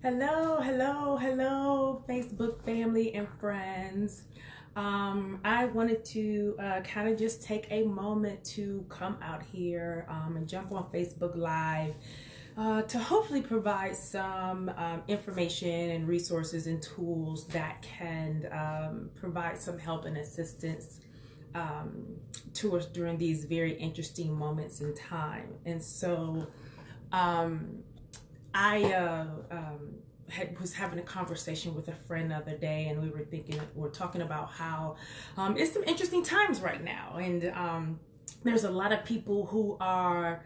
Hello, hello, hello, Facebook family and friends. I wanted to kind of just take a moment to come out here and jump on Facebook Live to hopefully provide some information and resources and tools that can provide some help and assistance to us during these very interesting moments in time. And so, um, I was having a conversation with a friend the other day, and we were talking about how it's some interesting times right now, and there's a lot of people who are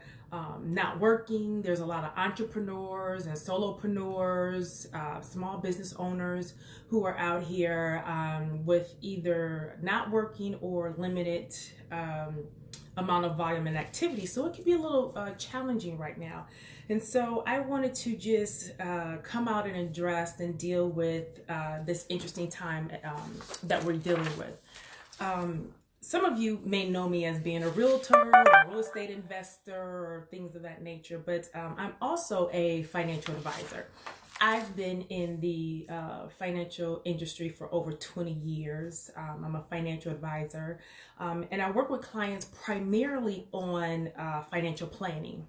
not working. There's a lot of entrepreneurs and solopreneurs, small business owners who are out here with either not working or limited amount of volume and activity. So it can be a little challenging right now. And so I wanted to just come out and address and deal with this interesting time that we're dealing with. Some of you may know me as being a realtor, a real estate investor, or things of that nature, but I'm also a financial advisor. I've been in the financial industry for over 20 years. I'm a financial advisor, and I work with clients primarily on financial planning.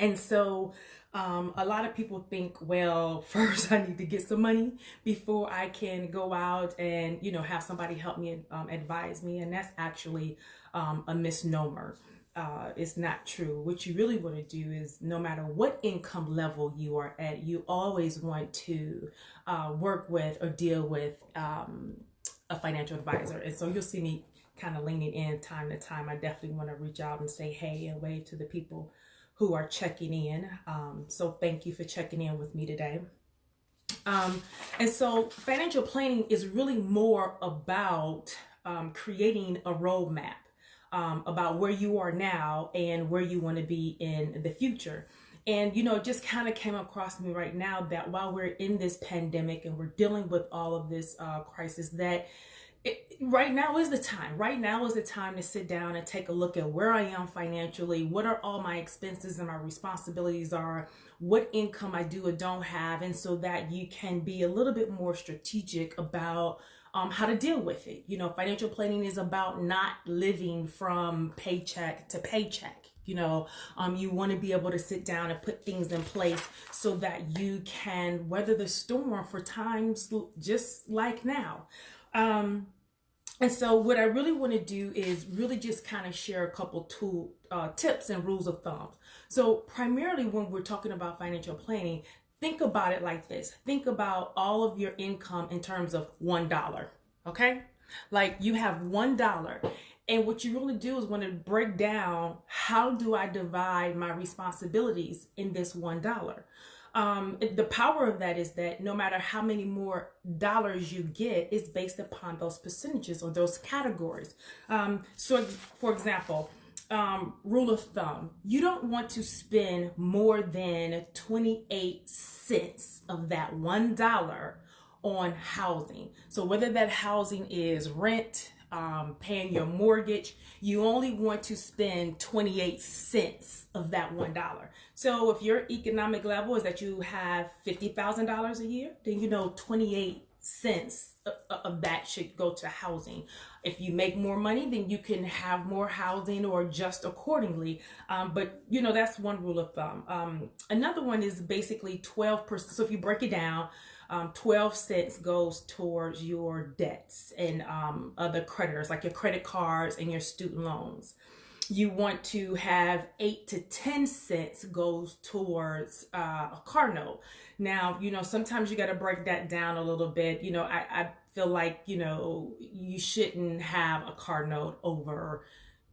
And so a lot of people think, well, first I need to get some money before I can go out and, have somebody help me advise me. And that's actually a misnomer. It's not true. What you really want to do is, no matter what income level you are at, you always want to work with or deal with a financial advisor. And so you'll see me kind of leaning in time to time. I definitely want to reach out and say hey and wave to the people who are checking in. So thank you for checking in with me today. And so financial planning is really more about creating a roadmap about where you are now and where you want to be in the future. And, it just kind of came across me right now that while we're in this pandemic and we're dealing with all of this crisis, that right now is the time. Right now is the time to sit down and take a look at where I am financially, what are all my expenses and my responsibilities are, what income I do or don't have, and so that you can be a little bit more strategic about how to deal with it. Financial planning is about not living from paycheck to paycheck. You want to be able to sit down and put things in place so that you can weather the storm for times just like now. And so what I really want to do is really just kind of share a couple tips and rules of thumb. So primarily when we're talking about financial planning, think about it like this. Think about all of your income in terms of $1, okay? Like you have $1. And what you really do is want to break down, how do I divide my responsibilities in this $1? The power of that is that no matter how many more dollars you get, it's based upon those percentages or those categories. So for example, rule of thumb, you don't want to spend more than 28 cents of that $1 on housing. So whether that housing is rent, paying your mortgage, you only want to spend 28 cents of that $1. So if your economic level is that you have $50,000 a year, then 28 cents of that should go to housing. If you make more money, then you can have more housing or adjust accordingly. But that's one rule of thumb. Another one is basically 12%. So if you break it down, 12 cents goes towards your debts and other creditors, like your credit cards and your student loans. You want to have 8 to 10 cents goes towards a car note. Now, sometimes you got to break that down a little bit. I feel like, you shouldn't have a car note over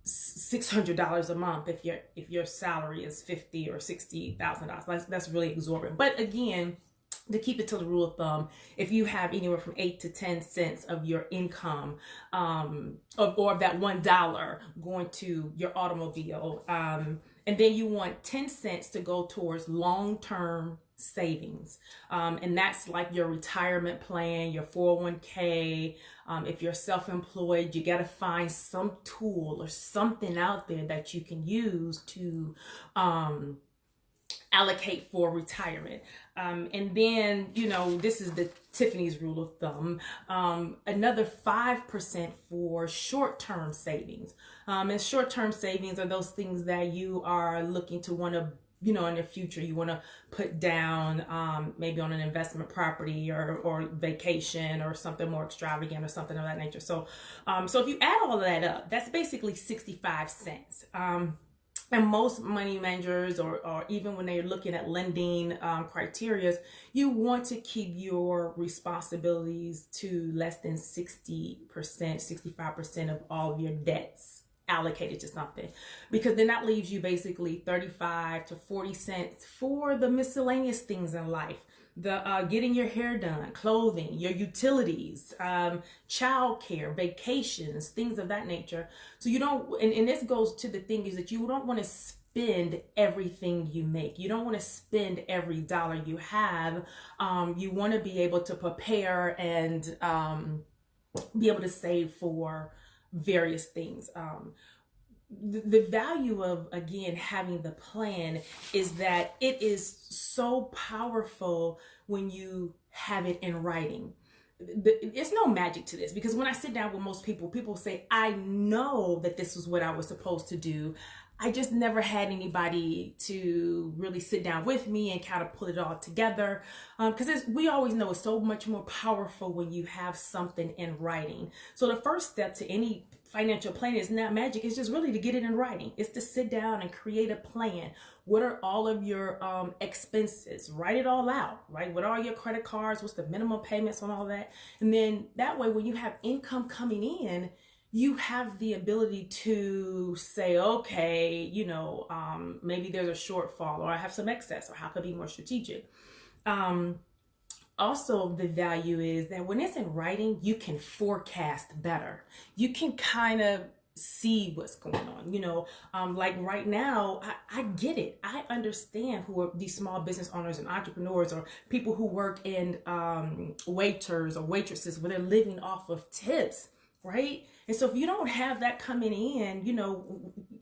$600 a month if your salary is $50,000 or $60,000. That's really exorbitant. But again, to keep it to the rule of thumb, if you have anywhere from 8 to 10 cents of your income, or of that $1 going to your automobile, and then you want 10 cents to go towards long-term savings. And that's like your retirement plan, your 401k. If you're self-employed, you got to find some tool or something out there that you can use to, allocate for retirement. And then, this is the Tiffany's rule of thumb, another 5% for short-term savings. And short-term savings are those things that you are looking to want to, in the future, you want to put down maybe on an investment property or vacation or something more extravagant or something of that nature. So if you add all of that up, that's basically 65 cents. And most money managers or even when they're looking at lending criteria, you want to keep your responsibilities to less than 60%, 65% of all of your debts allocated to something, because then that leaves you basically 35 to 40 cents for the miscellaneous things in life. The getting your hair done, clothing, your utilities, childcare, vacations, things of that nature. So you don't, and this goes to the thing is that you don't want to spend everything you make. You don't want to spend every dollar you have. You want to be able to prepare and be able to save for various things. The value of, again, having the plan is that it is so powerful when you have it in writing. There's no magic to this, because when I sit down with most people say, I know that this was what I was supposed to do. I just never had anybody to really sit down with me and kind of put it all together. Because we always know it's so much more powerful when you have something in writing. So the first step to any financial plan is not magic. It's just really to get it in writing. It's to sit down and create a plan. What are all of your expenses? Write it all out, right? What are your credit cards? What's the minimum payments on all that? And then that way, when you have income coming in, you have the ability to say, okay, maybe there's a shortfall, or I have some excess, or how could I be more strategic? Also, the value is that when it's in writing, you can forecast better. You can kind of see what's going on. Like right now, I get it. I understand who are these small business owners and entrepreneurs, or people who work in waiters or waitresses where they're living off of tips, right? And so if you don't have that coming in,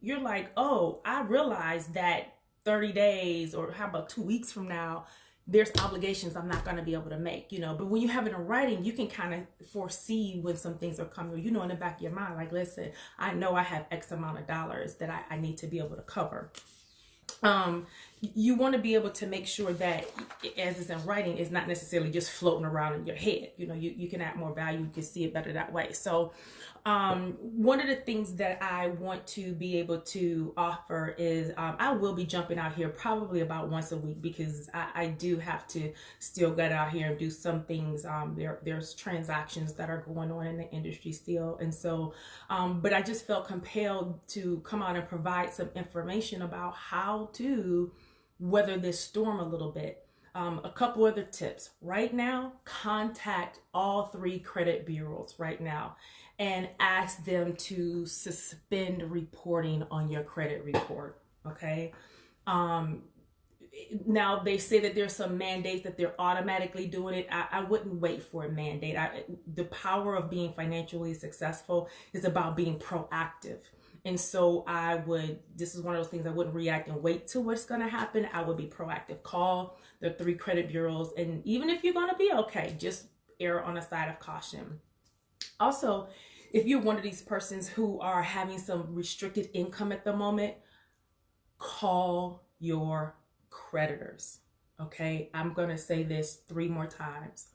you're like, oh, I realize that 30 days or how about 2 weeks from now, there's obligations I'm not going to be able to make, but when you have it in writing, you can kind of foresee when some things are coming, in the back of your mind, like, listen, I know I have X amount of dollars that I need to be able to cover. You want to be able to make sure that as it's in writing, it's not necessarily just floating around in your head. You can add more value. You can see it better that way. So one of the things that I want to be able to offer is I will be jumping out here probably about once a week, because I do have to still get out here and do some things. There's transactions that are going on in the industry still. And so, but I just felt compelled to come out and provide some information about how to weather this storm a little bit. A couple other tips. Right now, contact all 3 credit bureaus right now and ask them to suspend reporting on your credit report, okay? Now, they say that there's some mandates that they're automatically doing it. I wouldn't wait for a mandate. The power of being financially successful is about being proactive. And so this is one of those things, I wouldn't react and wait till what's going to happen. I would be proactive. Call the 3 credit bureaus. And even if you're going to be okay, just err on the side of caution. Also, if you're one of these persons who are having some restricted income at the moment, call your creditors. Okay. I'm going to say this 3 more times.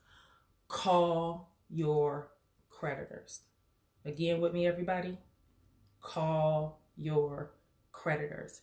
Call your creditors. Again, with me, everybody. Call your creditors.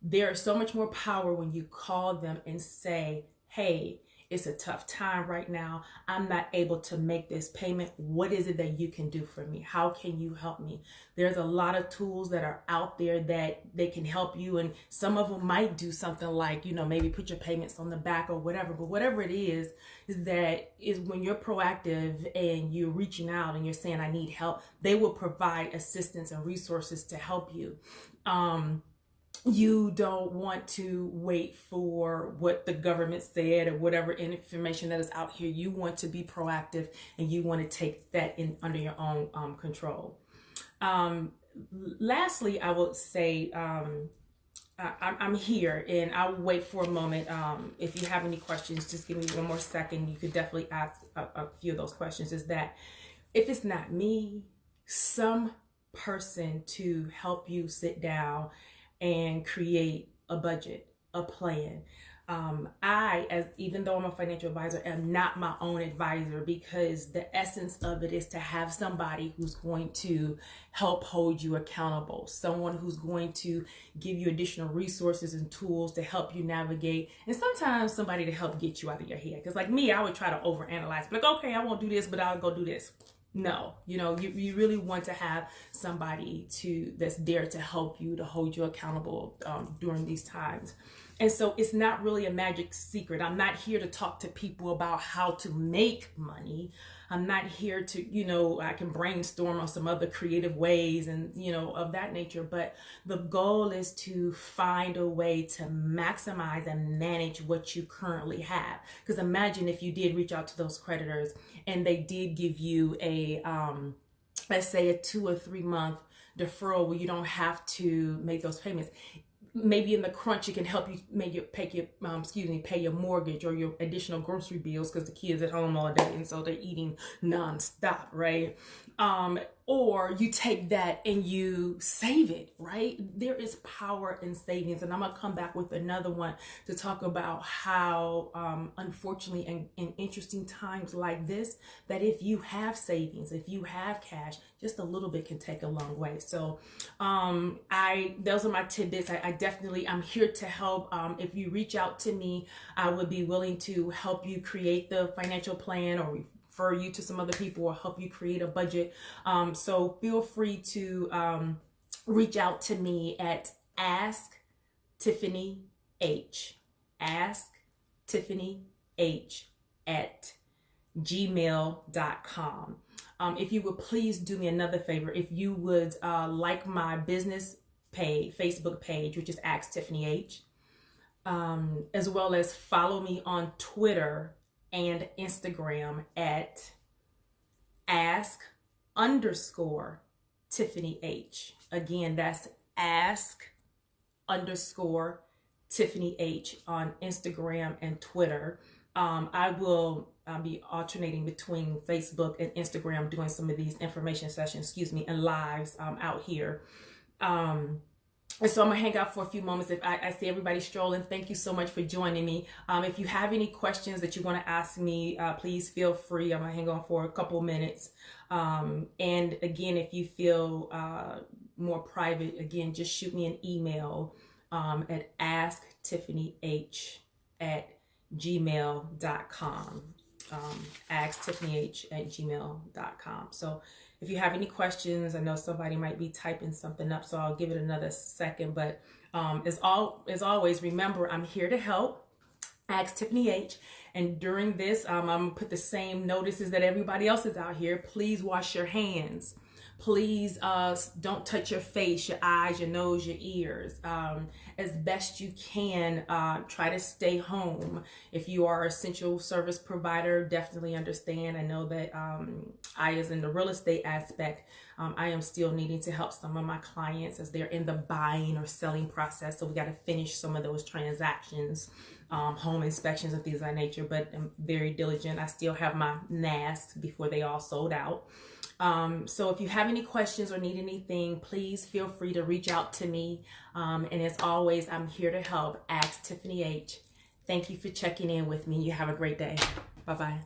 There's so much more power when you call them and say, hey, it's a tough time right now. I'm not able to make this payment. What is it that you can do for me? How can you help me? There's a lot of tools that are out there that they can help you. And some of them might do something like, maybe put your payments on the back or whatever. But whatever it is that is when you're proactive and you're reaching out and you're saying, I need help, they will provide assistance and resources to help you. You don't want to wait for what the government said or whatever information that is out here. You want to be proactive and you want to take that under your own control. Lastly, I would say I'm here, and I'll wait for a moment. If you have any questions, just give me one more second. You could definitely ask a few of those questions. Is that if it's not me, some person to help you sit down and create a budget, a plan. Even though I'm a financial advisor, am not my own advisor, because the essence of it is to have somebody who's going to help hold you accountable, someone who's going to give you additional resources and tools to help you navigate, and sometimes somebody to help get you out of your head. Because like me, I would try to overanalyze, like, okay, I won't do this, but I'll go do this. No, you really want to have somebody that's there to help you, to hold you accountable during these times. And so it's not really a magic secret. I'm not here to talk to people about how to make money. I'm not here to, I can brainstorm on some other creative ways and, of that nature. But the goal is to find a way to maximize and manage what you currently have. Because imagine if you did reach out to those creditors and they did give you let's say a 2 or 3 month deferral where you don't have to make those payments. Maybe in the crunch, it can help you pay your mortgage or your additional grocery bills, because the kids at home all day and so they're eating nonstop, right? Or you take that and you save it, right? There is power in savings. And I'm going to come back with another one to talk about how, unfortunately, in interesting times like this, that if you have savings, if you have cash, just a little bit can take a long way. So those are my tidbits. I'm here to help. If you reach out to me, I would be willing to help you create the financial plan, or refer you to some other people, or help you create a budget. So feel free to reach out to me at AskTiffanyH, AskTiffanyH at gmail.com. If you would please do me another favor, if you would like my business page, Facebook page, which is AskTiffanyH, as well as follow me on Twitter and Instagram at ask_TiffanyH. Again, that's ask_TiffanyH on Instagram and Twitter. I will be alternating between Facebook and Instagram, doing some of these information sessions, and lives out here. And so I'm gonna hang out for a few moments. If I see everybody strolling, thank you so much for joining me. If you have any questions that you want to ask me, please feel free. I'm gonna hang on for a couple minutes. And again, if you feel more private, again, just shoot me an email at AskTiffanyH at gmail.com. AskTiffanyH at gmail.com. So if you have any questions, I know somebody might be typing something up, so I'll give it another second. But as always, remember, I'm here to help. AskTiffanyH. And during this, I'm going to put the same notices that everybody else is out here. Please wash your hands. Please don't touch your face, your eyes, your nose, your ears. As best you can, try to stay home. If you are an essential service provider, definitely understand. I know that as in the real estate aspect, I am still needing to help some of my clients as they're in the buying or selling process. So we got to finish some of those transactions, home inspections and things of that nature. But I'm very diligent. I still have my NAST before they all sold out. So if you have any questions or need anything, please feel free to reach out to me. And as always, I'm here to help. AskTiffanyH. Thank you for checking in with me. You have a great day. Bye-bye.